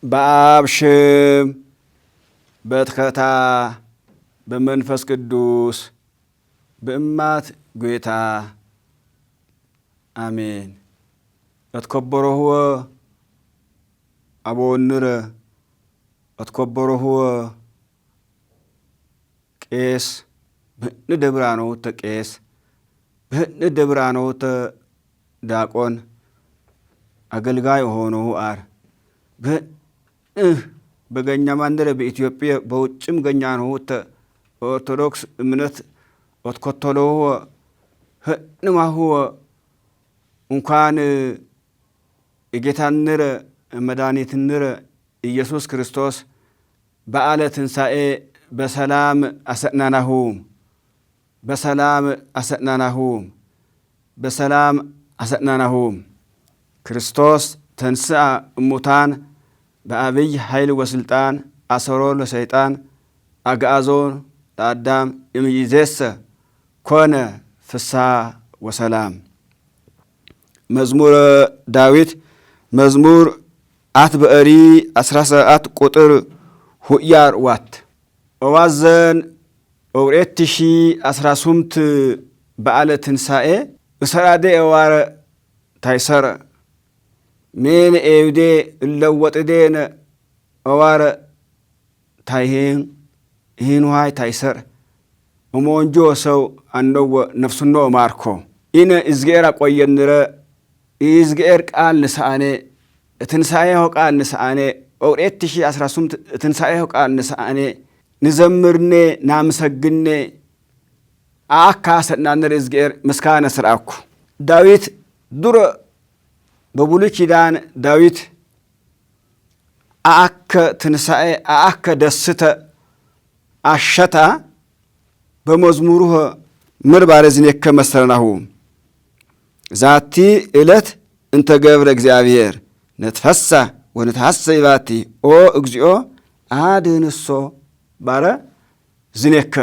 በአብ ስም በተከታ በመንፈስ ቅዱስ በእማት ጌታ አሜን። እትከበረው አቦንረ እትከበረው ቄስ በንደብራኖ ተቄስ በንደብራኖ ዳቆን አገልጋይ ሆኖ አር በገኛ ማንደረ በኢትዮጵያ በውጭም ገኛ ነው ኦርቶዶክስ እምነት ወትከተለው ህንማሁ እንኳን የጌታንረ መድኃኒትንረ ኢየሱስ ክርስቶስ በዓለ ትንሣኤ በሰላም አሰናናሁ በሰላም አሰናናሁ በሰላም አሰናናሁ ክርስቶስ ተንሥአ እሙታን በአብይ ኃይል ወስልጣን አሰሮ ለሰይጣን አግዓዞ ለአዳም እምይእዜሰ ኮነ ፍስሐ ወሰላም። መዝሙረ ዳዊት መዝሙር አትበሪ 17 ቁጥር ሁያር ዋት እዋዘን ኦሬትሺ 18 በዓለ ትንሣኤ እሰራደ እዋረ ታይሰረ ሜን ኤውዴ እለወጥዴነ እዋረ ታይሄን ይህን ውሃይ ታይሰር እሞንጆ ሰው አነወ ነፍሱኖ ማርኮ ኢነ እዝጌር አቆየንረ ይዝጌር ቃል ንስአኔ ትንሣኤው ቃል ንስአኔ ኦሬትሺ 18 ትንሣኤው ቃል ንስአኔ ንዘምርኔ ናምሰግኔ አካ ሰናነር እዝጌር ምስካነ ስርአኩ ዳዊት ዱረ በብሉይ ኪዳን ዳዊት አከ ትንሣኤ አከ ደስተ አሸታ በመዝሙሩህ ምርባረ ዝኔከ መሰረናሁ ዛቲ ዕለት እንተ ገብረ እግዚአብሔር ነትፈሳ ወነትሐሰይ ባቲ ኦ እግዚኦ አድህንሶ ባረ ዝኔከ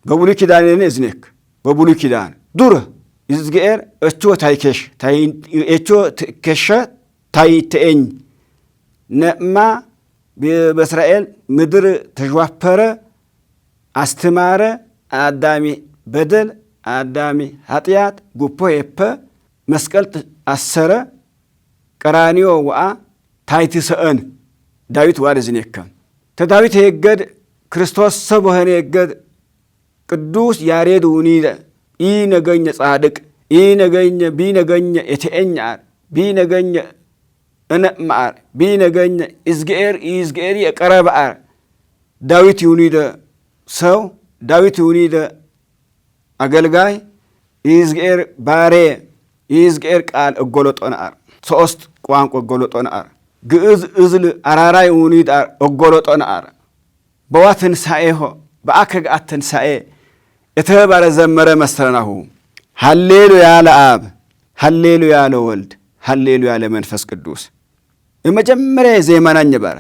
በብሉይ ኪዳን የኔ ዝኔክ በብሉይ ኪዳን ዱረ ይዝጌር እቾ ታይከሽ እቾ ከሸ ታይተኝ ነማ በእስራኤል ምድር ተጇፈረ አስተማረ አዳሚ በደል አዳሚ ኃጢአት ጉፖ የፐ መስቀል አሰረ ቀራኒዮ ወአ ታይትሰአን ዳዊት ዋደ ዝኔከ ተዳዊት የገድ ክርስቶስ ሰብ ሆነ የገድ ቅዱስ ያሬድ ውኒደ ኢ ነገኘ ጻድቅ ኢ ነገኘ ቢ ነገኘ እቴኛር ቢ ነገኘ እነማር ቢ ነገኘ ኢዝጌር የቀረባር ዳዊት ይሁኒደ ሰው ዳዊት ይሁኒደ አገልጋይ ኢዝጌር ባሬ ኢዝጌር ቃል እጎሎጦናር ሶስት ቋንቋ እጎሎጦናር ግዕዝ እዝል አራራይ ይሁኒደ እጎሎጦናር በዋትንሳኤሆ በአከጋት ትንሣኤ የተባረ ዘመረ መሰረናሁ ሃሌሉያ ለአብ ሃሌሉያ ለወልድ ሃሌሉያ ለመንፈስ ቅዱስ የመጀመሪያ ዜማናኝ ባረ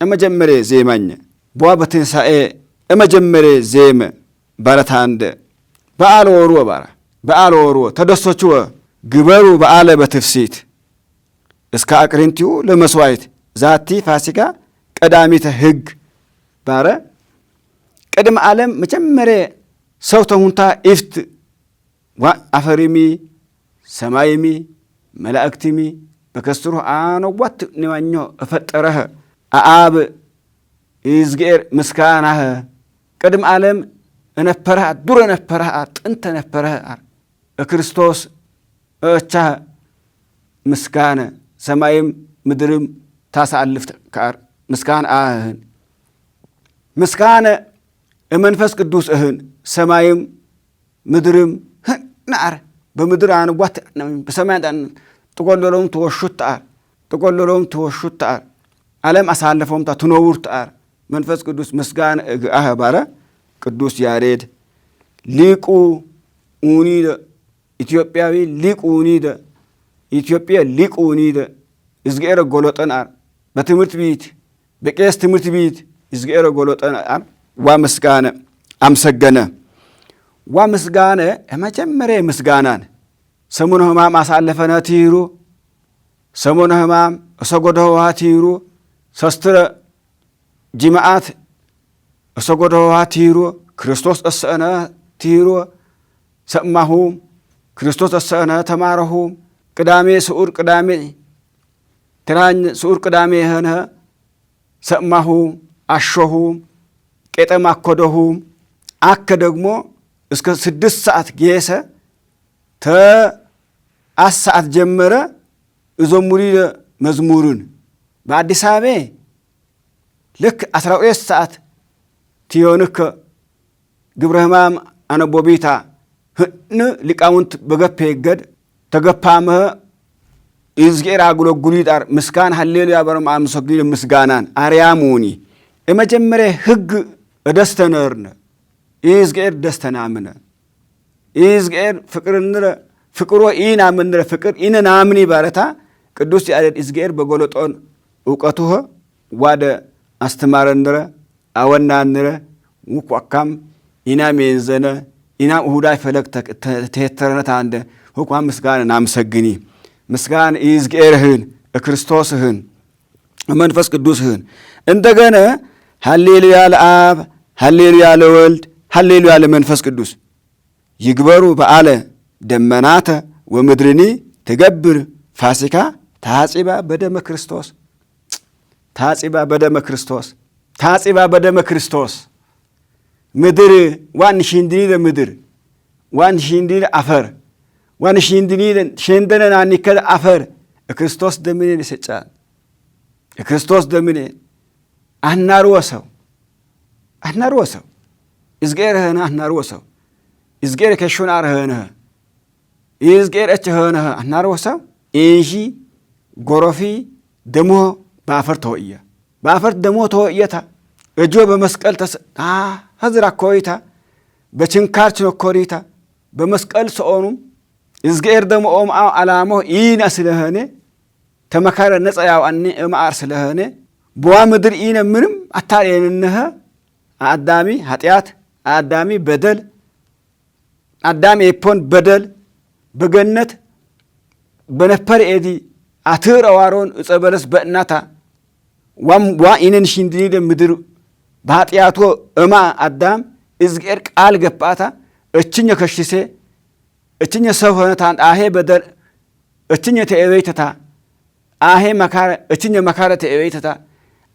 የመጀመሪያ ዜማኝ በዋ በትንሣኤ የመጀመሪያ ዜመ ባረታንደ በዓል ወሩ ባረ በዓል ወሩ ተደሰቹ ግበሩ በዓለ በትፍሲት እስከ አቅሪንቲው ለመስዋዕት ዛቲ ፋሲካ ቀዳሚተ ሕግ ባረ ቅድመ ዓለም መጀመሪያ ሰው ተሁንታ ኢፍት አፈሪሚ ሰማይሚ መላእክቲሚ በከስሩ አነዋት ንዋኞ እፈጠረህ አብ ይዝጌር ምስካናህ ቅድመ ዓለም እነፈረህ ዱረ ነፈረህ ጥንተ ነፈረህ ክርስቶስ እቻ ምስካነ ሰማይም ምድርም ታሳልፍ ካር ምስካን አህን ምስካነ መንፈስ ቅዱስ እህን ሰማይም ምድርም ናር በምድር አንዋት በሰማይ ተቆለሎም ተወሹት ዓለም አሳልፈውም ትነውር ታር መንፈስ ቅዱስ ምስጋና እግአህ ባረ ቅዱስ ያሬድ ሊቁ ኡኒ ኢትዮጵያዊ ሊቁኒደ ኢትዮጵያ ሊቁኒደ እዝጌረ ጎሎጠናር በትምህርት ቤት በቄስ ትምህርት ቤት እዝጌረ ጎሎጠናር ዋምስጋነ አመሰገነ ዋምስጋነ መጀመሪያ ምስጋናን ሰሙነ ሕማም አሳለፈነ ትይሩ ሰሙነ ሕማም እሰጎደዋ ትይሩ ሰስትረ ጅማዓት እሰጎደዋ ትይሩ ክርስቶስ እሰነ ትይሩ ሰማሁም ክርስቶስ እሰነ ተማረሁም ቅዳሜ ስዑር ቅዳሜ ትራኝ ስዑር ቅዳሜ ሆነ ሰማሁም አሾሁም ቄጠማ አኮደሁም አከ ደግሞ እስከ 6 ሰዓት ጌሰ ተአሰዓት ጀመረ እዞሙሪ መዝሙሩን በአዲስ አበባ ልክ 12 ሰዓት ቲዮንከ ግብረ ሕማም አነቦቢታ ህን ሊቃውንት በገፔ ገድ ተገፓመ እዝጌር አጉለጉሊ ዳር ምስጋና ሃሌሉያ በረም አምሰግኒ ምስጋናን አርያሙኒ የመጀመሪያ ህግ ደስተነርነ ይዝጌር ደስተናምነ ይዝጌር ፍቅርንረ ፍቅሮ ኢና ምንረ ፍቅር ኢና ናምኒ ባረታ ቅዱስ ያሬድ ይዝጌር በጎሎጦን እውቀቱሁ ዋደ አስተማረንረ አወናንረ ሙቋካም ኢና ሜንዘነ ኢና ሁዳይ ፈለግ ተተረነታ አንደ ሁቋ ምስጋና ናምሰግኒ ምስጋና ይዝጌርህን ክርስቶስህን መንፈስ ቅዱስህን እንደገና ሃሌሉያ ለአብ ሃሌሉያ ለወልድ ሃሌሉያ ለመንፈስ ቅዱስ ይግበሩ በዓለ ደመናተ ወምድርኒ ትገብር ፋሲካ ታጺባ በደመ ክርስቶስ ታጺባ በደመ ክርስቶስ ታጺባ በደመ ክርስቶስ ምድር ዋን ሽንድኒ ለምድር ዋን ሽንድኒ አፈር ዋን ሽንድኒ ሸንደነና ንከለ አፈር ክርስቶስ ደምኔ ይሰጫል ክርስቶስ ደምኔ አናርወሰው አናርወሰው ይዝጌርህና አናርወሰው ይዝጌር ከሹን አርህነ ይዝጌር እችህነ አናርወሰው እንጂ ጎሮፊ ደሞ በአፈር ተወየ በአፈር ደሞ ተወየታ እጆ በመስቀል ሀዝራ ኮይታ በችንካር ችኖኮሪታ በመስቀል ሰኦኑም ይዝጌር ደሞ ኦም አላሞ ኢና ስለሆነ ተመካረ ነጻ ያው አኒ እማር ስለሆነ በዋ ምድር ኢና ምንም አታሪየንነህ አዳሚ ኃጢአት አዳሚ በደል አዳሚ ኤፖን በደል በገነት በነፈር ኤዲ አትር አዋሮን እጸበለስ በእናታ ዋ ኢነን ሽንድኒ ምድር በኃጢአቱ እማ አዳም እዝጌር ቃል ገባታ እችኘ ከሽሴ እችኘ ሰው ሆነታን አሄ በደል እችኘ ተኤቤተታ አሄ መካረ እችኘ መካረ ተኤቤተታ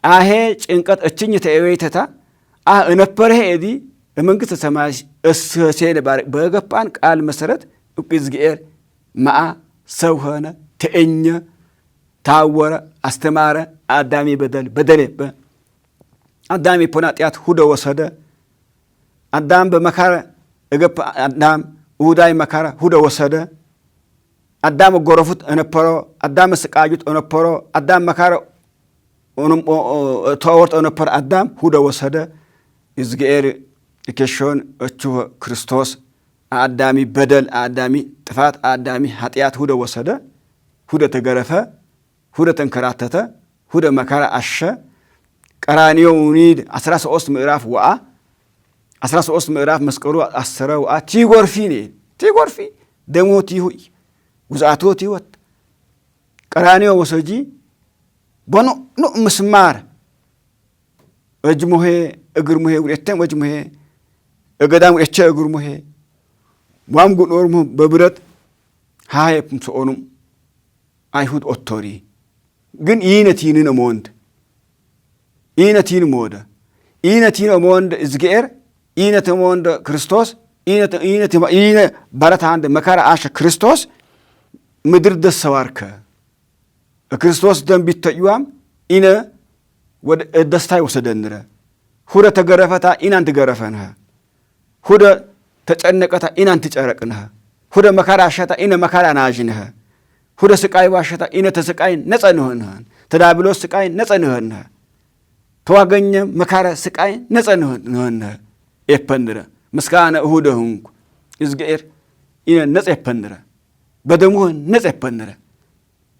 አሄ ጭንቀት እችኘ ተኤቤተታ እነፈረ ኤዲ መንግስተ ሰማይ እሰሴነ በገባን ቃል መሰረት እዝጌር ማአ ሰው ሆነ ተእኘ ታወረ አስተማረ አዳሚ በደል በደለበ አዳሚ ፖናጢያት ሁደ ወሰደ አዳም በመካረ እገባ አዳም ውዳይ መካረ ሁደ ወሰደ አዳም ጎረፉት እነፈሮ አዳም ስቃዩት እነፈሮ አዳም መካረ ተወርጦ እነፈረ አዳም ሁደ ወሰደ ይዝጌር እከሾን እቹ ክርስቶስ አዳሚ በደል አዳሚ ጥፋት አዳሚ ኃጢአት ሁደ ወሰደ ሁደ ተገረፈ ሁደ ተንከራተተ ሁደ መከራ አሸ ቀራንዮ ኒድ 13 ምዕራፍ ወአ 13 ምዕራፍ መስቀሉ 10 ወአ ቲጎርፊ ደሞት ይሁይ ጉዛቶት ይወት ቀራንዮ ወሰጂ ቦኖ ኖ ምስማር እጅሙሄ እግር ሙሄ ወደተም ወጅሙሄ እገዳም እቸ እግር ሙሄ ዋም ጉኖርሙ በብረት ሃይፕም ሰኦኑም አይሁድ ኦቶሪ ግን ይነቲንን ሞንድ ይነቲን ሞደ ይነቲን ሞንድ እዝጌር ይነት ሞንድ ክርስቶስ ይነ ባረታ አንድ መካራ አሸ ክርስቶስ ምድር ደሰዋርከ ክርስቶስ ደም ቢተዩም ኢነ ወደ ደስታይ ወሰደንረ ሁደ ተገረፈታ ኢናንት ገረፈንህ ሁደ ተጨነቀታ ኢናንት ጨረቅንህ ሁደ መካራ አሸታ ኢነ መካራ ናጅንህ ሁደ ስቃይ ባሸታ ኢነ ተስቃይ ነጸንህንህ ተዳብሎስ ስቃይ ነጸንህንህ ተዋገኘ መካራ ስቃይ ነጸንህንህ ኤፐንረ ምስጋና እሁደሁንኩ ይዝጌር ኢነ ነጽ የፈንረ በደሙ ነጽ የፈንረ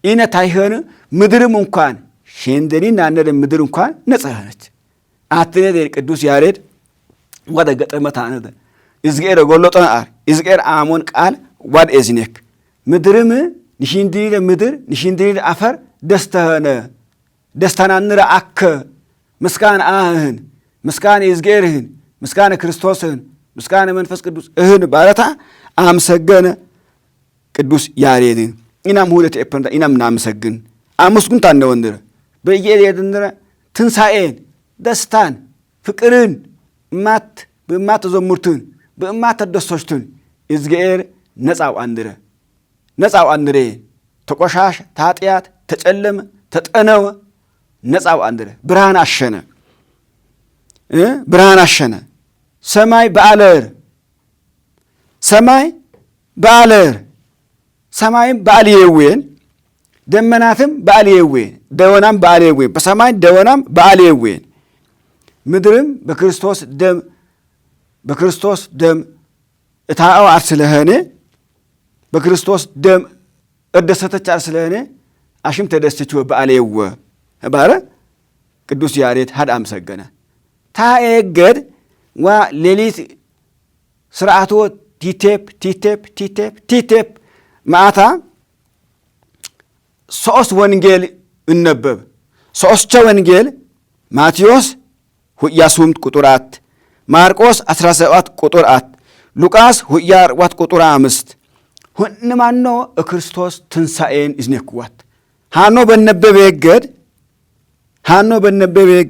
ኢነ ታይኸን ምድርም እንኳን ሸንደሪና ነደ ምድር እንኳን ነጽ ሆነች አትነደ ቅዱስ ያሬድ ወደ ገጠመታ ነደ እዝጌር ጎሎጦን አር እዝጌር አሞን ቃል ዋድ ኤዝኔክ ምድርም ንሽንድሪ ምድር ንሽንድሪ አፈር ደስተነ ደስታናንረ አከ ምስካን አህን ምስካን እዝጌርህን ምስካን ክርስቶስህን ምስካን መንፈስ ቅዱስ እህን ባለታ አመሰገነ ቅዱስ ያሬድን ኢናም ሁለት ኤፐንታ ኢናም ናመሰግን አመስጉን ታነወንድረ በየየድንድረ ትንሳኤን ደስታን ፍቅርን ማት በማት ዘሙርትን በማት ተደሰሽትን እዝጌር ነጻው አንድረ ተቆሻሽ ታጥያት ተጨለመ ተጠነወ ነጻው አንድረ ብርሃን አሸነ ሰማይ በአለር ሰማይም በአልየዌን ደመናትም በአልየዌን ደወናም በአልየዌን በሰማይ ደወናም በአልየዌን ምድርም በክርስቶስ ደም እታው አርሰለህነ በክርስቶስ ደም እደሰተች አርሰለህነ አሽም ተደስተችው በአልየወ ባረ ቅዱስ ያሬድ ሀድ አመሰገነ ታኤገድ ዋ ሌሊት ስርዓቱ ቲቴፕ ማታ ሶስት ወንጌል እነበብ ሶስት ወንጌል ማቴዎስ ሁያሱምት ቁጥራት ማርቆስ 17 ቁጥራት ሉቃስ ሁያር ዋት ቁጥራ 5 ሁንማኖ ክርስቶስ ትንሳኤን ይዝነክዋት ሃኖ በነበበ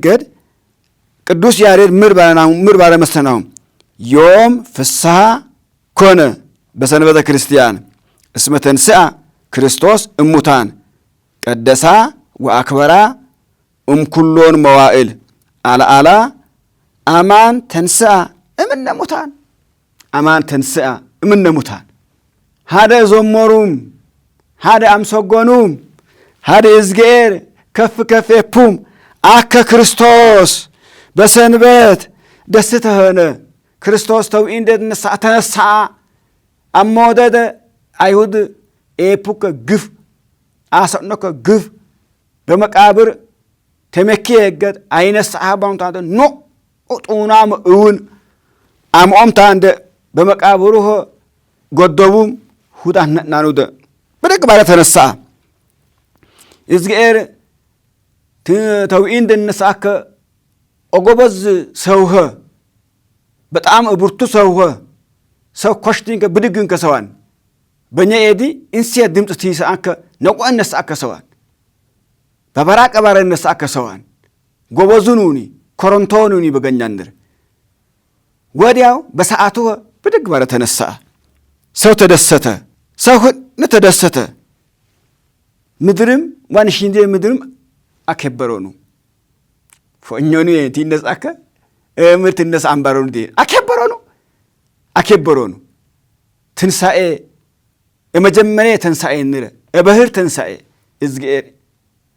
ገድ ቅዱስ ያሬድ ምርባረ መስተናው ዮም ፍስሐ ኮነ በሰንበተ ክርስቲያን እስመ ተንሥአ ክርስቶስ እሙታን ቀደሳ ወአክበራ ኩሎን መዋዕል አልዓላ አማን ተንሥአ እምነ ሙታን ሃደ ዞሞሩም ሃደ አምሰጎኑም ሃደ እዝጌር ከፍ የፑም አከ ክርስቶስ በሰንበት ደስተኸነ ክርስቶስ ተውኢንደ ተነሳ አሞደደ አይሁድ ኤፑከ ግፍ አሰነከ ግፍ በመቃብር ተመኪ የገድ አይነሳህ ባንታደ ኖ ጡናም እውን አምኦምታ እንደ በመቃብሩ ጎደቡም ሁዳናኑደ በደግ ባለ ተነሳ እዝጌር ተውኢንደ ነሳከ ኦጎበዝ ሰውኸ በጣም ብርቱ ሰውኸ ሰው ኮሽቲንከ ብድግንከ ሰዋን በእኛ ኤዲ እንስያ ድምፅ ትይሰአከ ነቆ እነሳአከ ሰዋን በበራቀ ባረ እነሳአከ ሰዋን ጎበዙኑኒ ኮረንቶኑኒ በገኛንድር ወዲያው በሰዓቱ ብድግ ባረ ተነሳ ሰው ተደሰተ ምድርም ዋንሽንዴ ምድርም አከበሮኑ ፎኞኑ የቲነሳከ ምርት እነሳ አንባሮኑ ዲ አከበሮኑ ትንሳኤ የመጀመሪያ ትንሳኤ ንረ እበህር ትንሳኤ እዝጌር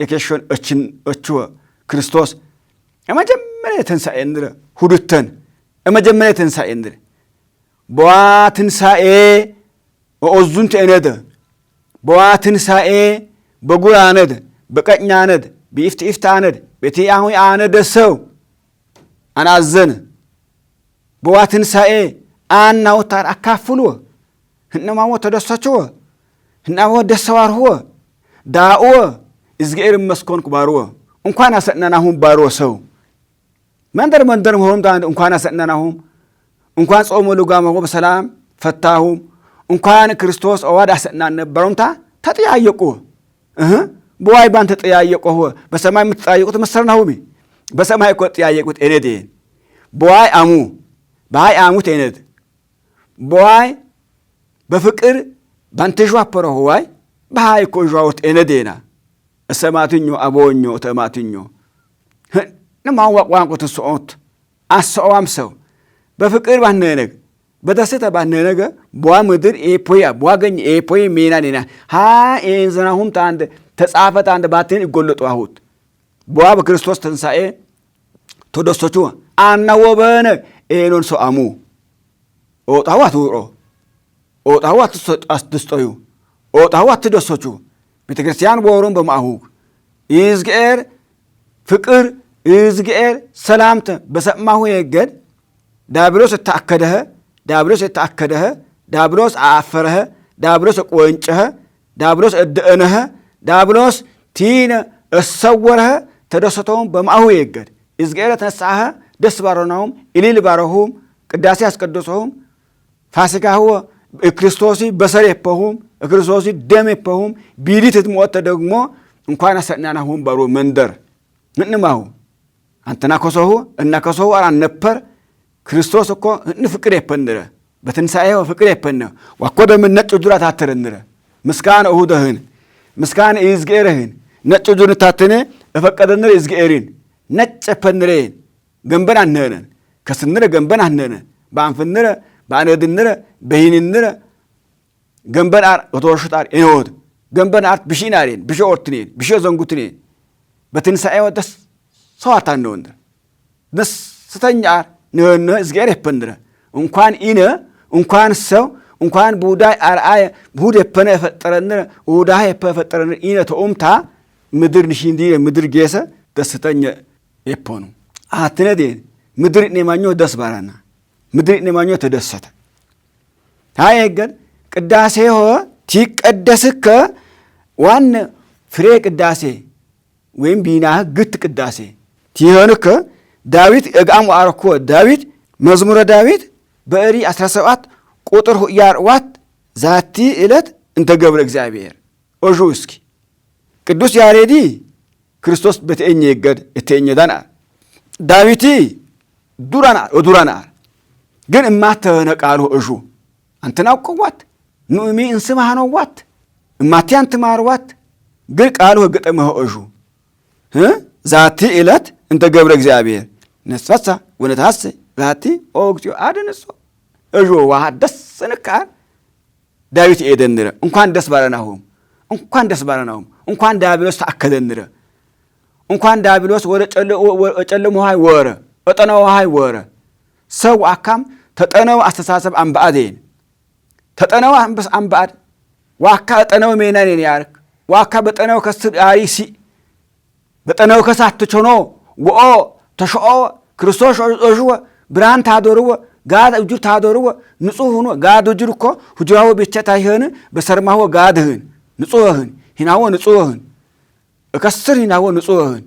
የከሾን እችወ ክርስቶስ የመጀመሪያ ትንሳኤ ንረ ሁዱተን የመጀመሪያ ትንሳኤ ንረ በዋ ትንሳኤ ወኦዙን ተነደ በዋ ትንሳኤ በጉራ ነደ በቀኛ ነደ ቢፍት አነደ በቲያሁ አነደ ሰው አናዘነ በዋ ትንሳኤ አናውታር አካፍሉ ህነማው ተደሰቸው ህናው ደሰዋርሁ ዳኦ እዝጌር መስኮን ኩባርዎ እንኳን አሰናናሁም ባርዎ ሰው መንደር ሆም ታንድ እንኳን አሰናናሁም እንኳን ጾሙ ልጓመው በሰላም ፈታሁም እንኳን ክርስቶስ አዋድ አሰናን ነበሩምታ ተጠያየቁ በዋይ ባን ተጠያየቁ በሰማይ ምትጠያየቁት መሰረናሁም በሰማይ እኮ ተጠያየቁት እነዴን በዋይ አሙት እነድ በዋይ በፍቅር ባንተጇ አፈረው ዋይ በሃይ እኮ ጇውት እነዴና እሰማትኞ አቦኞ ተማትኞ ነማዋቋንቆ ተሰኦት አሰዋም ሰው በፍቅር ባነነግ በደስታ ባነነገ በዋ ምድር ኤፖያ በዋገኝ ኤፖይ ሜናኔና ኤንዘናሁም ታንድ ተጻፈት አንድ ባትን ይጎለጡ አሁት በዋ በክርስቶስ ትንሳኤ ተደሰቱ አናወበነ ኤኖን ሰው አሙ ኦጣዋት ወሮ ኦጣሁ አትስጦዩ ኦጣሁ አትደሶቹ ቤተክርስቲያን ወሮን በማሁግ ይዝገር ፍቅር ይዝገር ሰላምተ በሰማሁ የገድ ዳብሎስ ተአከደህ ዳብሎስ አፈረህ ዳብሎስ ቆንጨህ ዳብሎስ እደነህ ዳብሎስ ቲነ እሰወረህ ተደሰተውም በማሁ የገድ ይዝገር ተነሳህ ደስ ባረናውም ኢሊል ባረሁም ቅዳሴ አስቀደሰውም ፋሲካሁ ክርስቶስ በሰር የፈሁም ክርስቶስ ደም የፈሁም ቢዲት ትሞት ደግሞ እንኳን አሰናናሁም ባሮ መንደር ምንማሁ አንተና ከሰሁ እና ከሰሁ አራን ነበር ክርስቶስ እኮ ፍቅር የፈነረ በትንሳኤው ፍቅር የፈነ ወኮደ ምን ነጭ ጁራት አተረንረ ምስካን እሁደህን ምስካን ይዝገርህን ነጭ ጁን ታተነ እፈቀደንረ ይዝገርን ነጭ ፈነረን ገንበን አንነን ከስንረ ገንበን አንነን ባንፈነረ ባነድንረ በይንንረ ገንበን አር ወተወሽጣር እኖት ገንበን አር ብሽናሬን ብሽኦርትኔን ብሽዘንጉትኔን በትንሳኤው ደስ ሰዋታን ነው እንደ ደስ ስተኛር ነው እዝገር የፈንረ እንኳን ኢነ እንኳን ሰው እንኳን ቡዳይ አርአየ ቡድ የፈነ ፈጠረን ቡዳይ የፈጠረን ኢነ ተኡምታ ምድር ንሽንዲ ምድር ጌሰ ደስተኛ የፖኑ አትነዴን ምድር ነማኞ ደስ ባራና ምድር ነማኞ ተደሰተ ታየገን ቅዳሴ ሆ ትቀደስከ ዋን ፍሬ ቅዳሴ ወይም ቢናህ ግት ቅዳሴ ትሆንከ ዳዊት እጋም አርኮ ዳዊት መዝሙረ ዳዊት በእሪ 17 ቁጥር ያርዋት ዛቲ እለት እንተ ገብረ እግዚአብሔር ኦጆስኪ ቅዱስ ያሬዲ ክርስቶስ በተኘ ይገድ እተኘ ዳና ዳዊቲ ዱራና ግን እማተነ ቃሉ እጁ አንተናው ቆዋት ኑሚ እንስማህ ነው ዋት እማቲ አንተ ማርዋት ግን ቃሉ ገጠመው እጁ ዛቲ እለት እንተ ገብረ እግዚአብሔር ነስፈሳ ወነታስ ዛቲ ኦግቲዮ አደነሶ እጁ ዋሐደስ ንካር ዳዊት ኤደንረ እንኳን ደስ ባረናሁም እንኳን ዳብሎስ ተአከደንረ እንኳን ዳብሎስ ወደ ጨለሞ ሃይ ወረ እጠናው ሃይ ወረ ሰው አካም ተጠነው አስተሳሰብ አንባአዴን ተጠነው አንበስ አንባአድ ዋካ እጠነው ሜናኔን ያርክ ዋካ በጠነው ከስአይሲ በጠነው ከሳትቾኖ ወኦ ተሾኦ ክርስቶስ ኦጁወ ብራን ታዶርወ ጋድ እጁ ታዶርወ ንጹህ ሆኖ ጋድ እጁ እኮ ሁጃው ብቻ ታይሆን በሰርማው ጋድህን ንጹህን ሂናው ንጹህን እከስር ሂናው ንጹህን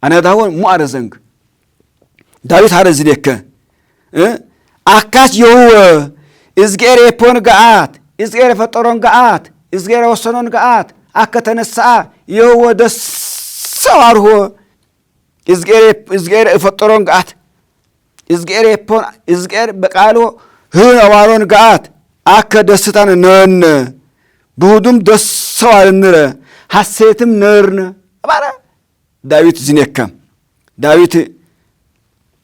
አነዳው ሙአረ ዘንግ ዳዊት አረዝለከ አካስ የው እዝጌር የፖን ጋት እዝጌር ፈጠሮን ጋት እዝጌር ወሰኖን ጋት አከተነሳ የው ደሰዋርሆ እዝጌር ፈጠሮን ጋት እዝጌር የፖን እዝጌር በቃሎ ህዋሮን ጋት አከ ደስታን ነን ብዙም ደሰዋርንረ ሐሴትም ነርነ አባራ ዳዊት ዝነከም ዳዊት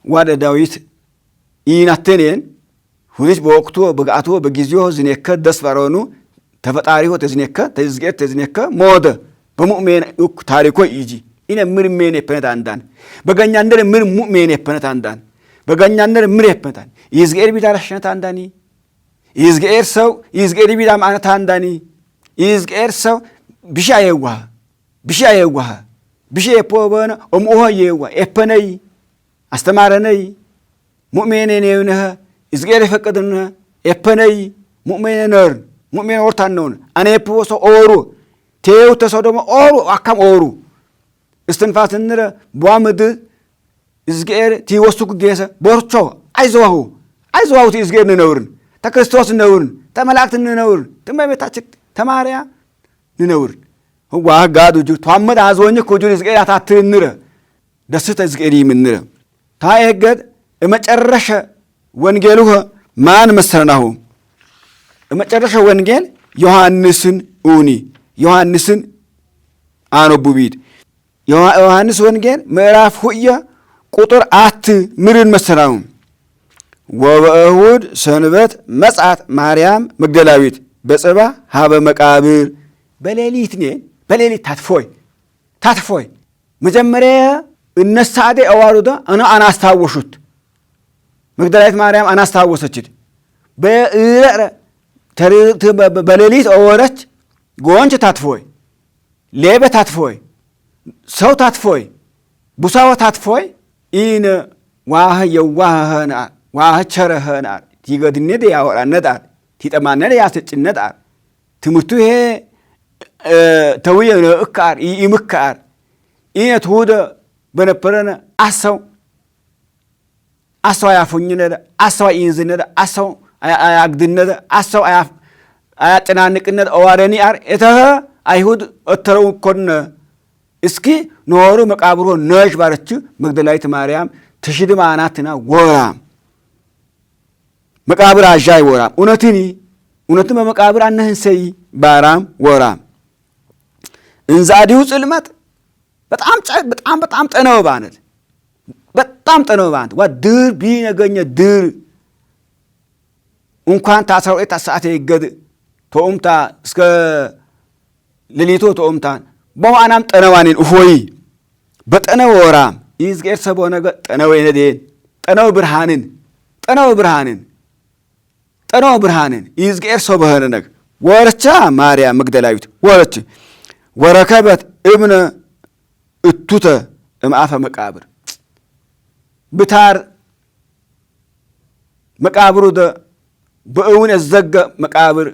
ዋደ ዳዊት ይናተኔን ሁኔት በወቅቱ በጋአቱ በጊዜው ዝነከ ደስ ባሮኑ ተፈጣሪው ተዝነከ ተዝነከ ሞደ በሙእሜን እኩ ታሪኮ ይጂ ኢነ ምርሜን የፈነት አንዳን በገኛ እንደረ ምር ሙእሜን የፈነት አንዳን በገኛ እንደረ ምር የፈነታን ይዝጌር ቢዳራሽነት አንዳኒ ይዝጌር ሰው ይዝጌር ቢዳ ማነት አንዳኒ ይዝጌር ሰው ቢሻየዋ ቢሻ የፖበነ ኦምኦሆ የዋ ኤፈነይ አስተማረነይ ሙእሜኔን የውነህ ይዝጌር የፈቀድነ ኤፈነይ ሙእሜነር ሙእሜን ወርታን ነውን አኔ ፖሶ ኦሩ ቴው ተሰው ደግሞ ኦሩ አካም ኦሩ እስትንፋስንረ ቧምድ ይዝጌር ቲወስኩ ጌሰ ቦርቾ አይዘዋሁ ይዝጌር ነውርን ተክርስቶስ ነውርን ተመላእክት ነውርን ተመቤታችን ተማሪያ ነውርን ዋጋዱ ጁ ተአመድ አዞኝ ኮጁ ይዝጌር አታትንረ ደስተ ይዝጌር ይምንረ ታየገድ መጨረሻ ወንጌሉህ ማን መሰረናሁ መጨረሻ ወንጌል ዮሐንስን አነቡቢት ዮሐንስ ወንጌል ምዕራፍ ሁየ ቁጥር 10 ምርን መሰራው ወበእሁድ ሰንበት መጻት ማርያም መግደላዊት በጽባ ሀበ መቃብር በሌሊት ታትፎይ መጀመሪያ እነሳደ አዋሩዳ አናስታወሹት መግደላዊት ማርያም አናስታወሰችት በእረ በሌሊት ወረች ጎንች ታትፎይ ሌበ ታትፎይ ሰው ታትፎይ ቡሳወ ታትፎይ ኢነ ዋህ የዋህና ዋህ ቸረህና ቲገድነደ ያወራነዳ ቲጠማነደ ያስጭነዳ ትምርቱ ይሄ ተውየ እካር ይምካር ኢነ ትውደ በነበረነ አሰው ያፉኝነደ አሰው ይንዝነደ አሰው አያግድነደ አሰው አያጨናንቅነደ ኦዋረኒ አር እተህ አይሁድ እተረው ኮነ እስኪ ኖሩ መቃብሮ ነሽ ባረች መግደላዊት ማርያም ተሽድማናትና ወራም መቃብር አጃይ ወራም እውነትን በመቃብር አነህንሰይ ባራም ወራም እንዛዲው ጽልመት በጣም ጠነው ባነት በጣም ጠነው ባነት ድር ቢነገኘ ድር እንኳን ታሰሩት ሰዓት ይገድ ተውምታ እስከ ሌሊቶ ተውምታን በዋናም ጠነዋንን እፎይ በጠነው ወራም ይዝገር ሰቦ ነገር ጠነው የነዴን ጠነው ብርሃንን ይዝገር ሰቦ ሆነ ነገር ወረቻ ማርያም መግደላዊት ወረች ወረከበት እብነ እቱተ እምአፈ መቃብር ብታር መቃብሩ በእውን የዘገ መቃብር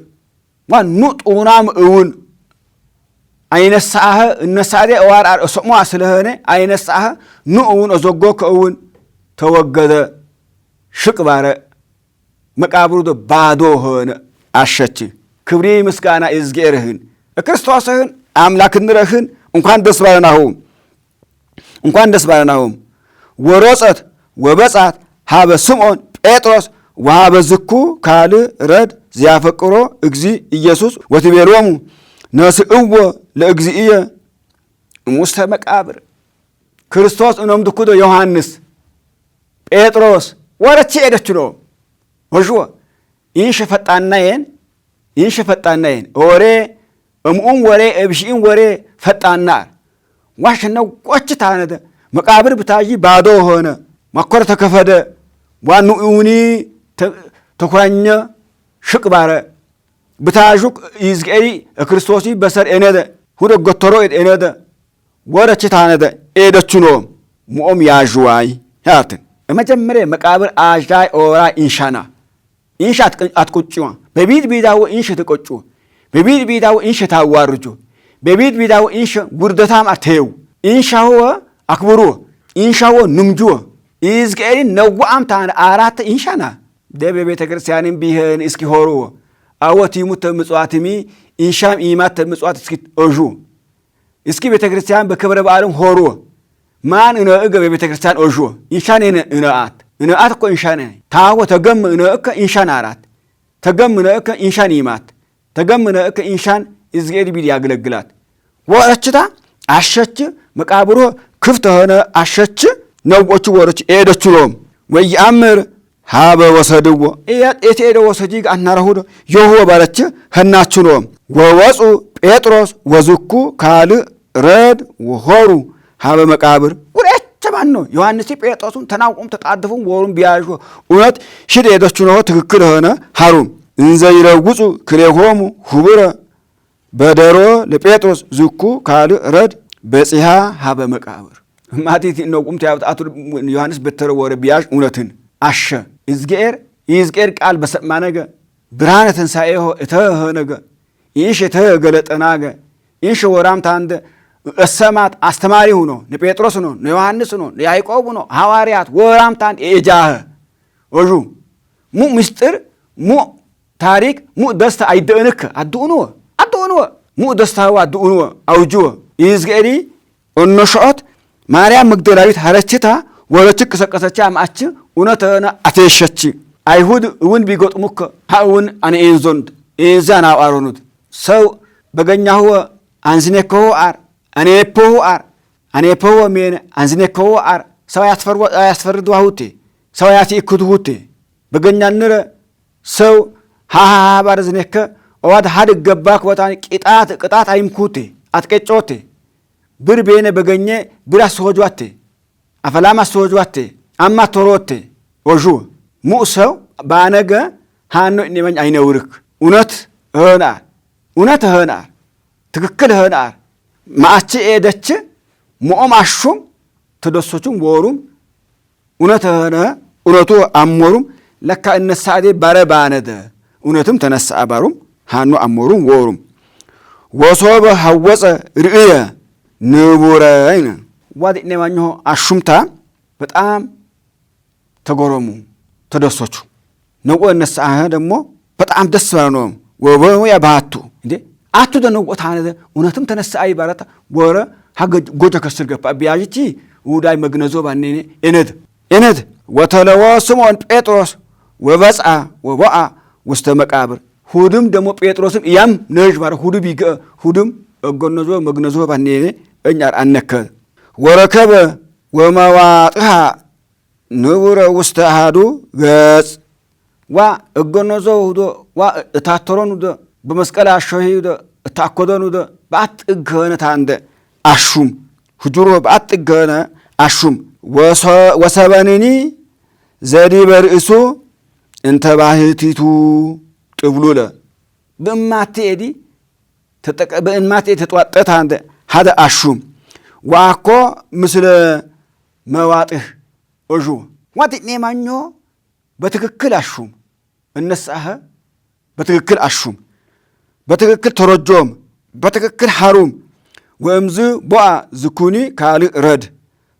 ዋኑ ጡናም እውን አይነሳህ እነሳደ ዋር አርሶሞ ስለሆነ አይነሳህ ኑኡን አዘጎ ከውን ተወገደ ሽቅባረ መቃብሩ ባዶ ሆነ አሸች ክብሪ ምስጋና ይዝገርህን ክርስቶስህን አምላክንረህን እንኳን ደስ ባለናሁም ወሮጸት ወበጻት ሀበ ስምዖን ጴጥሮስ ወሀበ ዝኩ ካል ረድ ዚያፈቅሮ እግዚ ኢየሱስ ወትቤሎሙ ነስእዎ ለእግዚእየ እሙስተ መቃብር ክርስቶስ እኖም ድኩዶ ዮሐንስ ጴጥሮስ ወረቼ ሄደችሎ ወሽወ ይንሽ ፈጣናየን ወሬ እምኡም ወሬ እብሽኢም ወሬ ፈጣናር ዋሽነው ቆች ታነደ መቃብር ብታጂ ባዶ ሆነ ማኮር ተከፈደ ዋኑ እውኒ ተኩራኘ ሽቅባረ ብታዡቅ ይዝገሪ ክርስቶሲ በሰር ኤነደ ሁደ ጎተሮ ኤነደ ወረች ታነደ ኤደችኖ ሙኦም ያዥዋይ ያትን መጀመሪያ መቃብር አጃይ ኦራ ኢንሻ አትቆጭዋ በቢድ ቢዳው ኢንሽ ተቆጩ በቢድ ቢዳው ኢንሽ ታዋርጁ በቢድ ቢዳው ኢንሽ ጉርደታም አተው ኢንሻው አክብሩ ኢንሻው ንምጁ ይዝገሪ ነዋም ታነ አራት ኢንሻና ደበ ቤተ ክርስቲያንም ቢሄን እስኪ ሆሩ አወት ይሙት ምጽዋትሚ ኢንሻም ኢማት ምጽዋት እስኪ እጁ እስኪ ቤተ ክርስቲያን በክብረ በዓለም ሆሩ ማን እነ እገ ቤተ ክርስቲያን እጁ ኢንሻን እነአት እኮ ኢንሻን ታወ ተገም እነ እከ ኢንሻን አራት ተገም እነ እከ ኢንሻን ይማት ተገም እነ እከ ኢንሻን ይዝገሪ ቢድ ያገለግላት ወረችታ አሸች መቃብሩ ክፍት ሆነ አሸች ነውቆቹ ወረች ኤደችሎም ወይአምር ሀበ ወሰድዎ ኤቴደ ወሰጂግ አናረሁዶ የሆ ባረች ህናችሎም ወወፁ ጴጥሮስ ወዝኩ ካል ረድ ወሆሩ ሀበ መቃብር ወረች ማን ነው ዮሐንስ ጴጥሮስን ተናቆም ተጣደፉም ወሩም ቢያሹ እውነት ሽድ ኤደች ነው ትክክል ሆነ ሀሩም እንዘ ይረውፁ ክሌሆሙ ሁብረ በደሮ ለጴጥሮስ ዝኩ ካል ረድ በጽሃ ሀበ መቃብር ማቲት ነው ቁምት ያብጣቱ ዮሐንስ በተረ ወረ ቢያሽ እውነትን አሸ ይዝገር ቃል በሰማ ነገ ብርሃነ ትንሣኤሁ እተህ ነገ ይንሽ የተገለጠናገ ይንሽ ወራም ታንደ እሰማት አስተማሪ ሆኖ ለጴጥሮስ ነው ለዮሐንስ ነው ለያዕቆብ ነው ሐዋርያት ወራም ታንደ ኤጃህ ወጁ ሙ ምስጢር ሙ ታሪክ ሙ ደስታ አይደንከ አዱኑ ሙ ደስታው አዱኑ አውጁ ይዝገሪ ኦኖሾት ማርያም መግደላዊት ሀረችታ ወለችክ ሰቀሰቻ ማአች እውነተና አተሸች አይሁድ እውን ቢጎጥሙከ ሃውን አንኤንዞን ኤዛና አሮኑት ሰው በገኛሁ አንዝነከው አር አኔፖ ሜን አንዝነከው አር ሰው ያስፈርዱ አሁቴ ሰው ያቲኩቱሁቴ በገኛንረ ሰው ሃሃ ባርዝነከ ወድ ሀድ ገባክ ወታን ቅጣት አይምኩቴ አትቀጮቴ ብር ቤነ በገኘ ብራ ሶጆአቴ አፈላማ ሶጆአቴ አማ ቶሮቴ ወጁ ሙሰው ባነገ ሃኖ እኔመኝ አይነውርክ እውነት እህናር እውነት እህናር ትክክል እህናር ማአች ኤደች ሞኦም አሹም ተደሶቹም ወሩም እውነት እህነ እውነቱ አሞሩም ለካ እነሳዴ ባረባነደ እውነትም ተነሳ ባሩም ሃኑ አሞሩም ወሩም ወሶበ ሐወፀ ርእየ ንቡረይን ዋዲኔ ማኞ አሹምታ በጣም ተጎረሙ ተደሶቹ ነቆ እነሳህ ደግሞ በጣም ደስ ባለው ወበው ያባቱ እንዴ አቱ ደነቆ ታነደ እውነትም ተነሳ ባረታ ወረ ሀገ ጎጀ ከስር ገባ ቢያጅቲ ውዳይ መግነዞ ባኔኔ እነድ ወተለወ ስምዖን ጴጥሮስ ወበጻ ወበአ ውስተ መቃብር ሁድም ደግሞ ጴጥሮስም ያም ነጅ ባረ ሁዱ ቢገ ሁድም እጎነዞ መግነዞ ባኔኔ እኛር አነከ ወረከበ ወመዋጥሃ ንቡረ ውስተ አሐዱ ገጽ ዋ እጎነዞ ሁዶ ዋ እታተሮን ሁዶ በመስቀል አሸሂዶ እታኮዶን ሁዶ በአጥገነ ታንደ አሹም ሁጁሮ በአጥገነ አሹም ወሰበንኒ ዘዲበ ርእሱ እንተ ባህቲቱ ጥብሉለ በእማቴዲ ተጧጠታ አንደ ሀደ አሹም ዋኮ ምስለ መዋጥህ እዡ ዋጢኔ ማኞ በትክክል አሹም እነሳህ በትክክል አሹም በትክክል ተረጆም በትክክል ሐሩም ወእምዝ ቦአ ዝኩኒ ካልእ ረድ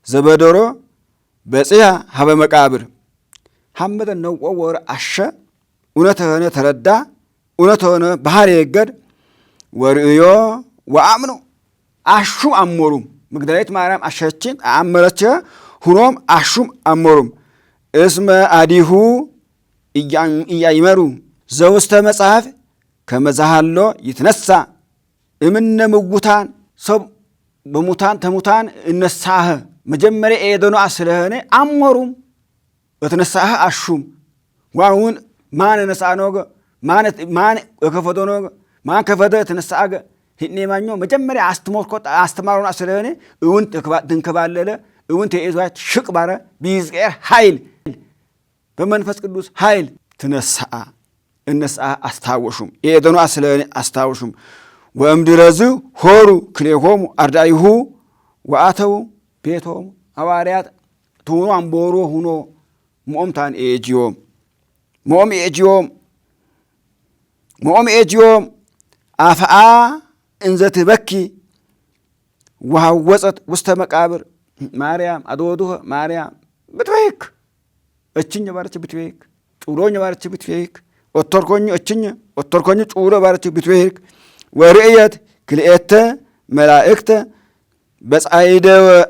ዘበደሮ በጽያ ሀበ መቃብር ሐመደ ነውቆ ወረ አሸ እውነት ሆነ ተረዳ እውነት ሆነ ባህር የገድ ወርእዮ ወአምኑ አሹም አሞሩም መግደላዊት ማርያም አሸችን አመረቸ ሁኖም አሹም አሞሩም እስመ አዲሁ እያይመሩ ዘውስተ መጽሐፍ ከመዛሃሎ ይትነሳ እምነ ምውታን ሰብ በሙታን ተሙታን እነሳህ መጀመሪያ ኤደኑ ስለሆነ አሞሩም በተነሳህ አሹም ዋውን ማን ነሳኖገ ማን ከፈዶኖገ ማን ከፈደ ተነሳገ ህኔ ማኞ መጀመሪያ አስተማሩና ስለሆነ እውን ተንከባለለ እውን ተይዟት ሽቅ ባረ ቢዝቀር ኃይል በመንፈስ ቅዱስ ኃይል ተነሳ እነሳ አስታወሹም ኤደኑ ስለሆነ አስታወሹም ወእምድረዝ ሆሩ ክሌሆሙ አርዳይሁ ወአተው ቤቶም ሐዋርያት ቱኑ አንቦሮ ሁኖ ሞምታን ኤጂዮም አፍአ እንዘትበኪ ወሐወፀት ውስተ መቃብር ማርያም አዶዱህ ማርያም ብትወይክ እችኝ ባረች ብትወይክ ጩሮኝ ባረች ብትወይክ ኦቶርኮኝ እችኝ ኦቶርኮኝ ጩሮ ባረች ብትወይክ ወርእየት ክልኤተ መላእክተ በጻይደ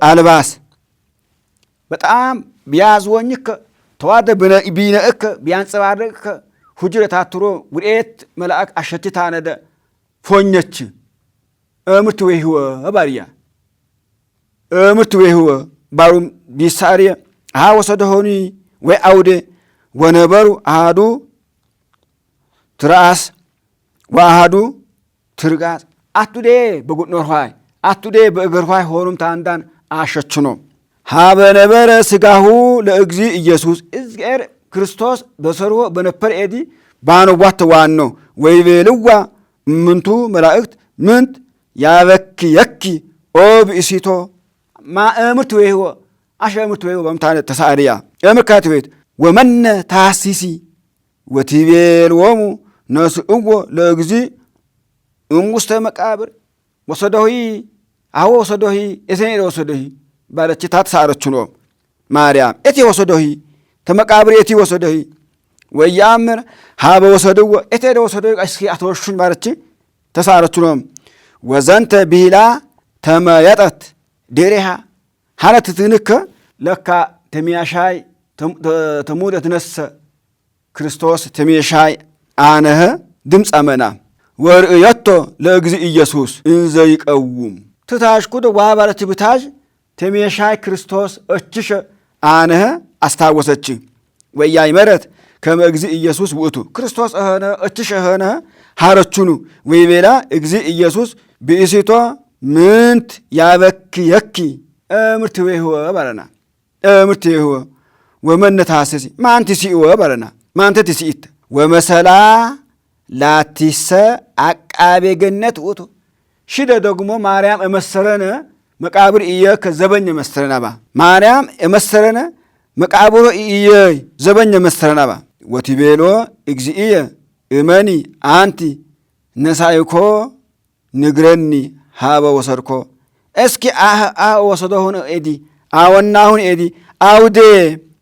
አልባስ በጣም ቢያዝወኝከ ተዋደ ቢነእከ ቢያንጸባረቅከ ሁጅረ ታትሮ ውዴት መላእክ አሸትታ ነደ ፎኘች እምርት ወይህወ ባሪያ እምርት ወይህወ ባሩም ቢሳሪየ አሃ ወሰደሆኒ ወይ አውደ ወነበሩ አሃዱ ትራስ ወአሃዱ ትርጋስ አቱዴ በጉኖርኋይ አቱዴ በእግርኋይ ሆኑም ታንዳን አሸችኖ ሀበ ነበረ ስጋሁ ለእግዚ ኢየሱስ እዝጌር ክርስቶስ በሰርዎ በነፐር ኤዲ ባኖዋት ዋኖ ወይቤልዋ ምንቱ መላእክት ምንት ያበኪ የኪ ኦ ብእሲቶ ማ እምርት ወይህወ አሸ እምርት ወይህወ በምታነ ተሳሪያ እምርካት ቤት ወመነ ታሲሲ ወቲቤልዎሙ ነስእዎ ለእግዚ እሙስተ መቃብር ወሰደሆይ አዎ ወሰደሆይ እሰኔ ወሰደሆይ ባለች ታትሳረች ነው ማርያም እቲ ወሰደሆይ ተመቃብር እቲ ወሰደሆይ ወያምር ሀበ ወሰደው እቲ ወሰደው እስኪ አትወሹኝ ባለች ተሳረች ነው ወዘንተ ቢላ ተመየጠት ደሬሃ ሐለት ትንከ ለካ ተሚያሻይ ተሙደ ተነሰ ክርስቶስ ተሚያሻይ አነህ ድምፀ መና ወርእየቶ ለእግዚ ኢየሱስ እንዘ ይቀውም ትታሽኩደ ዋባለች ብታዥ ተሚያሻይ ክርስቶስ እችሸ አነህ አስታወሰች ወያይ መረት ከመ እግዚ ኢየሱስ ውእቱ ክርስቶስ እኸነ እችሸ እኸነ ሐረቹኑ ወይቤላ እግዚ ኢየሱስ ብእሲቶ ምንት ያበኪ የኪ እምርት ወይህወ ባለና እምርት ወይህወ ወመነ ታሰሲ ማንቲ ሲእወ ባለና ማንተ ትሲኢት ወመሰላ ላቲሰ አቃቤ ገነት ውእቱ ሽደ ደግሞ ማርያም እመሰረነ መቃብር እየ ከዘበኝ መሰረናባ ማርያም እመሰረነ መቃብሮ እየ ዘበኝ መሰረናባ ወቲቤሎ እግዚእየ እመኒ አንቲ ነሳይኮ ንግረኒ ሃበ ወሰድኮ እስኪ ወሰዶሁን ኤዲ አወናሁን ኤዲ አውዴ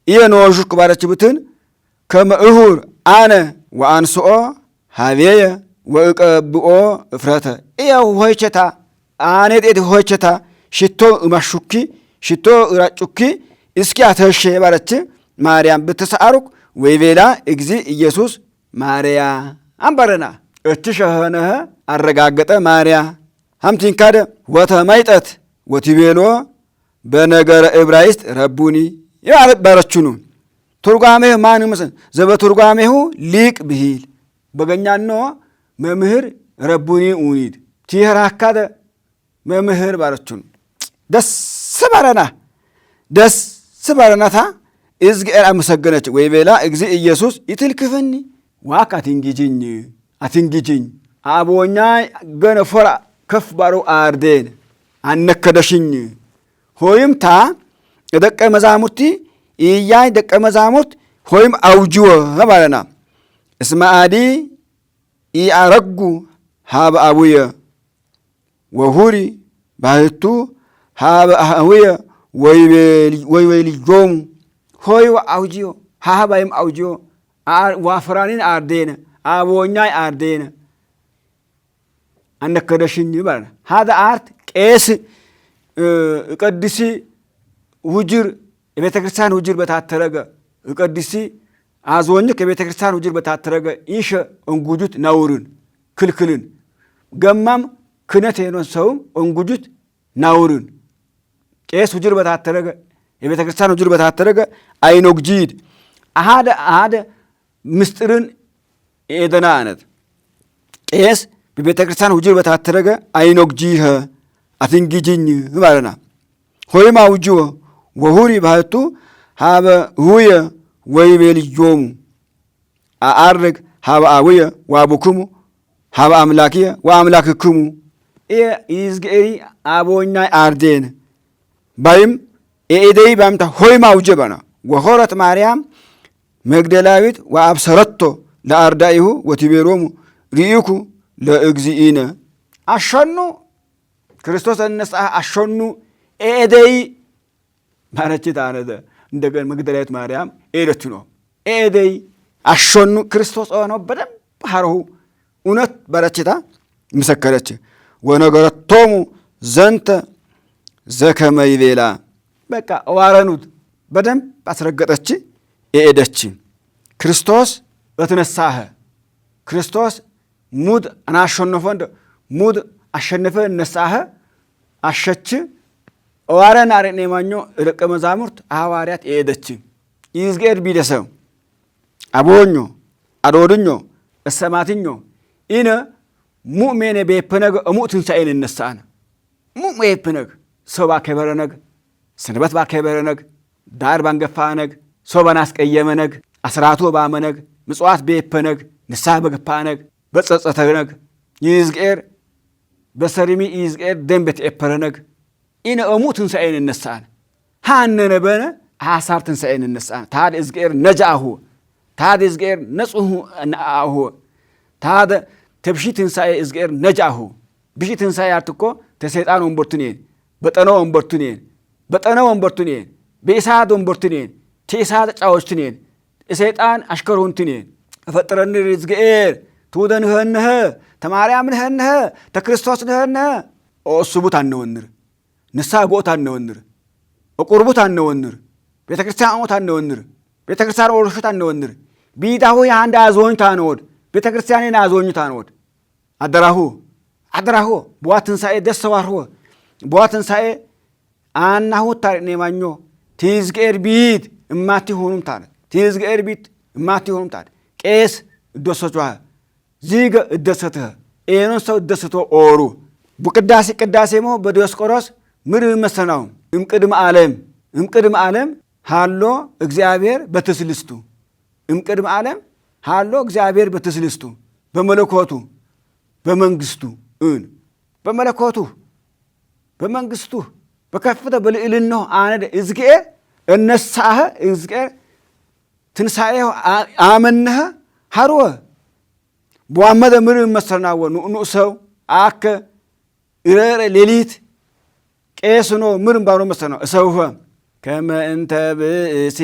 ኢየኖሹክ ባረችብትን ከመእሁር አነ ወአንስኦ ሃቤየ ወእቀብኦ እፍረተ ኢያው ሆይቸታ አኔት ኤዲ ሆይቸታ ሽቶ እማሹኪ ሽቶ እራጩኪ እስኪ አተሸ ባረች ማርያም ብትሰአሩክ ወይቤላ እግዚ ኢየሱስ ማርያ አንበረና እትሸኸነህ አረጋገጠ ማርያ ሀምቲን ካደ ወተመይጠት ወቲቤሎ በነገረ ዕብራይስጥ ረቡኒ ያባረችኑ ቱርጓሜህ ማን ይመስል ዘበቱርጓሜሁ ሊቅ ብሂል በገኛኖ መምህር ረቡኒ ኡኒድ ቲራካደ መምህር ባረችኑ ደስ በረናታ እዝግኤል አመሰገነች ወይቤላ እግዚ ኢየሱስ ይትልክፍኒ ዋክ አትንጊጅኝ አቦኛ ገነፎራ ከፍ ባሮ አርዴን አነከደሽኝ ሆይምታ ደቀ መዛሙርቲ ኢያይ ደቀ መዛሙርት ሆይም አውጅወ ባለና እስማአዲ ኢአረጉ ሃበ አቡየ ወሁሪ ባህቱ ሃበ አቡየ ወይቤልጆሙ ሆይ አውጅዮ ሃባይም አውጅዮ ዋፍራኒን አርዴነ አቦኛይ አርዴነ አነከደሽኝ ባለና ሃዳ አርት ቄስ እቀድሲ ውጅር የቤተ ክርስቲያን ውጅር በታተረገ እቀድሲ አዞኝ ከቤተ ክርስቲያን ውጅር በታተረገ ኢሸ እንጉጁት ናውርን ክልክልን ገማም ክነት የኖን ሰውም እንጉጁት ናውርን ቄስ ውጅር በታተረገ የቤተ ክርስቲያን ውጅር በታተረገ አይኖግጂድ አሃደ ምስጢርን ኤደና አነት ቄስ በቤተ ክርስቲያን ውጅር በታተረገ አይኖግጂህ አትንጊጅኝ ባለና ሆይማ ውጅወ ወሁሪ ባህቱ ሃበ ሁየ ወይቤልጆሙ አአርግ ሃበ አቡየ ወአቡክሙ ሃበ አምላክየ ወአምላክክሙ ኢዝግኤሪ አቦኛይ አርዴን ባይም ኤኤደይ ባምታ ሆይማ ውጀበና ወሆረት ማርያም መግደላዊት ወአብሰረቶ ለአርዳኢሁ ወቲቤሎሙ ርኢኩ ለእግዚእነ አሸኑ ክርስቶስ እነሳ አሸኑ ኤደይ ማረችት አነደ እንደገና መግደላዊት ማርያም ኤደች ነው ኤደይ አሸኑ ክርስቶስ ነው በደንብ ሀረሁ እውነት በረችታ መሰከረች ወነገረቶሙ ዘንተ ዘከመ ይቤላ በቃ ዋረኑት በደንብ አስረገጠች ኤደች ክርስቶስ በተነሳህ ክርስቶስ ሙድ አናሸነፈ ሙድ አሸነፈ ነሳህ አሸች ዋረን አረኔ ማኞ ደቀ መዛሙርት ሐዋርያት ኤደች ይዝገድ ቢደሰው አቦኞ አዶድኞ እሰማትኞ ኢነ ሙእሜነ ቤፕነግ እሙእትን ሳይን ነሳነ ሙእሜ ቤፕነግ ሰባ ከበረነግ ሰንበት ባከበረነግ ዳር ባንገፋነግ ሶባን አስቀየመነግ አስራቶ ባመነግ ምጽዋት ቤፕነግ ንስሐ በገፋነግ በጸጸተነግ ይዝገር በሰሪሚ ይዝገር ደንበት ኤፐረነግ ኢነ እሙእትን ሳይን ነሳነ ሃነነ በነ ሐሳብ ትንሳኤን ነሳነ ታድ ይዝገር ነጃሁ ታድ ይዝገር ነጹሁ አሁ ታድ ተብሺ ትንሳኤ ይዝገር ነጃሁ ብሺ ትንሳኤ አርትኮ ተሰይጣን ወንበርቱኔን በጠነው ወንበርቱኔን በጠነው ወንበርቱኔን በኢሳድ ወንበርቱኔን ተኢሳድ ጫዎችቱኔን ሰይጣን አሽከሩንቱኔን ፈጥረን ይዝገር ትውደንህነህ ተማርያምንህነህ ተክርስቶስንህነህ ኦስቡት አንወንር ንስሐ ጎት አንወንር እቁርቡት አንወንር ቤተክርስቲያን ኦት አንወንር ቤተክርስቲያን ኦርሽት አንወንር ቢዳሁ ያንዳ አዞኝታ ነውድ ቤተክርስቲያንን አዞኝታ ነውድ አደራሁ በዋትንሳኤ ደሰዋርሁ በዋትንሳኤ አናሁ ታኔማኞ ትዝገር ቢት እማቲ ሆኑም ታለ ትዝገር ቢት እማቲ ሆኑም ታለ ቄስ እደሰቷ ዚገ እደሰተ ኤኖን ሰው እደሰቶ ኦሩ በቅዳሴ ሞ በዲዮስቆሮስ ምር መሰናው እምቅድመ ዓለም ሃሎ እግዚአብሔር በትስልስቱ እምቅድመ ዓለም ሃሎ እግዚአብሔር በትስልስቱ በመለኮቱ በመንግስቱ በመለኮቱ በመንግስቱ በከፍተ በልዕልናው አነደ እዝጌር እነሳህ እዝጌር ትንሳኤው አመነህ ሀርወ በዋመደ ምር መሰናወ ንኡሰው አከ እረረ ሌሊት ቄስኖ ምር ባሮ መሰናው እሰውኸ ከመ እንተ ብእሲ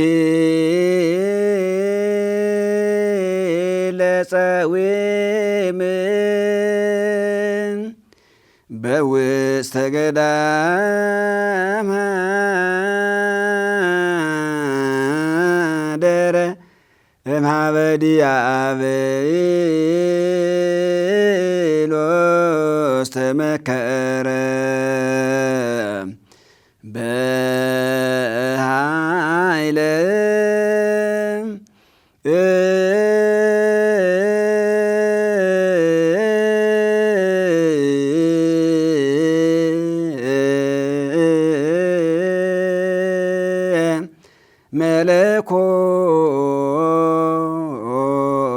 ለጸዊም በውስተ ገዳም ደረ እምኀበ ዲያብሎስ ተመከረ በኃይለ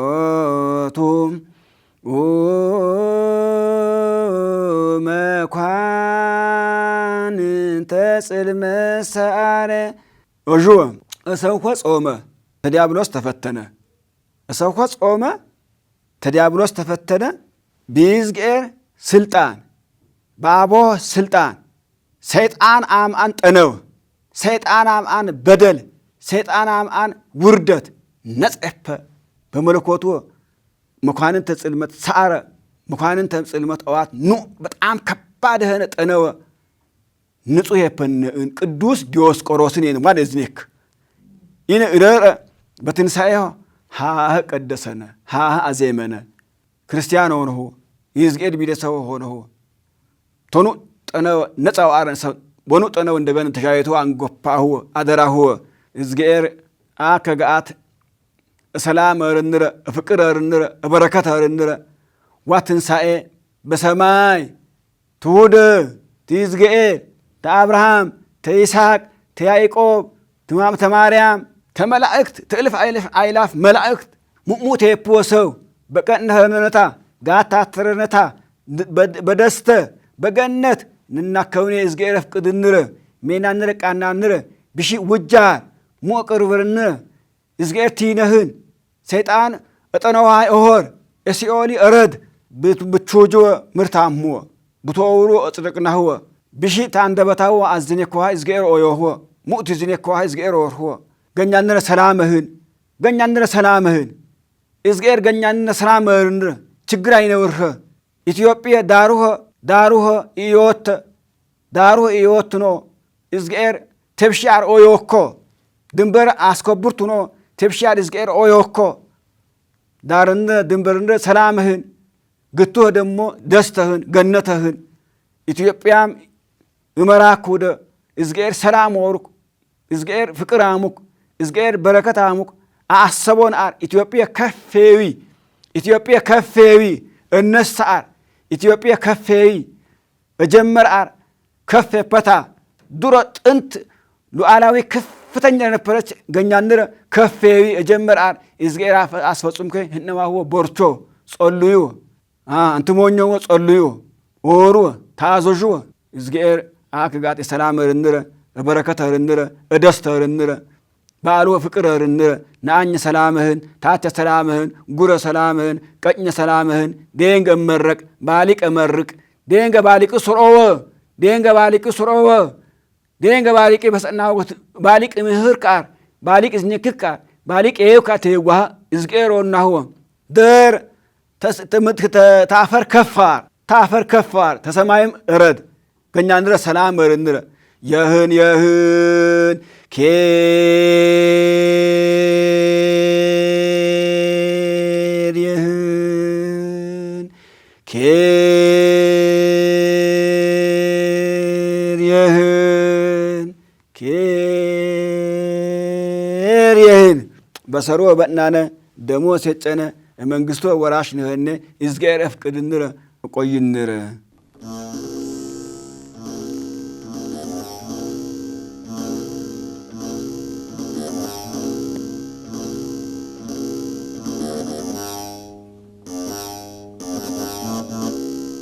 መለኮቱ መኳንንተ ጽልመት ሰአረ እዥወ እሰውኮ ጾመ ተዲያብሎስ ተፈተነ እሰውኮ ጾመ ተዲያብሎስ ተፈተነ ቢዝጌር ስልጣን በአቦ ስልጣን ሰይጣን አምአን ጠነው ሰይጣን አምአን በደል ሰይጣን አምአን ውርደት ነጸፈ በመለኮቱ መኳንንተ ጽልመት ሰአረ መኳንንተ ጽልመት አዋት ኑ በጣም ከባድ ሆነ ጠነወ ንጹሕ የፈነን ቅዱስ ዲዮስቆሮስን የንዋን እዝኔክ ይነ እረረ በትንሣኤው ሃህ ቀደሰነ ሃህ አዜመነ ክርስቲያን ሆነሁ ይዝጌድ ቢደሰው ሆነሁ ቶኑ ጠነወ ነጻው አረን ሰብ ቦኑ ጠነው እንደበን ተሻይቶ አንጎፓሁ አደራሁ እዝጌር አከጋት ሰላም አርንረ ፍቅር አርንረ በረከት አርንረ ዋትንሳኤ በሰማይ ትውደ ትይዝጌር ተአብርሃም ተይስሐቅ ተያዕቆብ ተማርያም ተመላእክት ትእልፍ አይላፍ መላእክት ሙሙት የፖሰው በቀነነታ ጋታትረነታ በደስተ በገነት ንናከውኔ እዝጌር ፍቅድንረ ሜናንረ ቃናንረ ብሺ ውጃር ሞቅርብርነ እዝጌር ቲነህን ሰይጣን እጠነዋይ ኦሆር እሲኦሊ እረድ ብትቾጆ ምርታምዎ ብትወውሮ እጽድቅናህወ ብሺ ታንደበታዎ አዝኔኮዋ እዝጌር ኦዮህወ ሙእት ዝኔኮዋ እዝጌር ኦርህወ ገኛንረ ሰላምህን ገኛንረ ሰላምህን እዝጌር ገኛንረ ሰላምህን ችግር አይነውርኸ ኢትዮጵያ ዳሩኸ ኢዮት ዳሩኸ ኢዮት ኖ እዝጌር ተብሻር ኦዮኮ ድንበር አስከብርቱ ኖ ተብሻር እዝጌር ኦዮኮ ዳርነ ድንበርነ ሰላምህን ግቱህ ደሞ ደስተህን ገነተህን ኢትዮጵያም እመራኩደ እዝጌር ሰላም ወርኩ እዝጌር ፍቅር አሙክ እዝጌር በረከት አሙክ አሰቦን አር ኢትዮጵያ ከፌዊ እነሳር ኢትዮጵያ ከፌዊ በጀመር አር ከፌ ፐታ ዱሮ ጥንት ሉዓላዊ ከፍተኛ ነበረች ገኛንረ ከፌዊ እጀመር አር እዝጌር አስፈጹምከ ህነማህወ ቦርቾ ጸልዩ አንትሞኘዎ ጸልዩ ወሩ ታዘዥዎ እዝጌር አክጋጥ ሰላም ርንረ በረከት ርንረ ደስታ ርንረ ባሉ ፍቅር ርንረ ናኝ ሰላምህን ታተ ሰላምህን ጉረ ሰላምህን ቀኝ ሰላምህን ደንገ መረቅ ባሊቅ መርቅ ደንገ ባሊቅ ሱሮወ ደንገ ባሊቅ ሱሮወ ደንገ ባሊቅ በሰናወት ባሊቅ ምህር ቃር ባሊቅ ዝነክክ ቃር ባሊቅ የውካ ተይዋህ እዝጌሮናህወ ደር ታፈር ከፋር ተሰማይም እረድ ገኛንረ ሰላም ርንረ የህን ኬር የህን ኬር የህን ኬር የህን በሰሮ በእናነ ደሞ ሴጨነ መንግስቶ ወራሽ ነህነ እዝጌር ፍቅድንረ ቆይንረ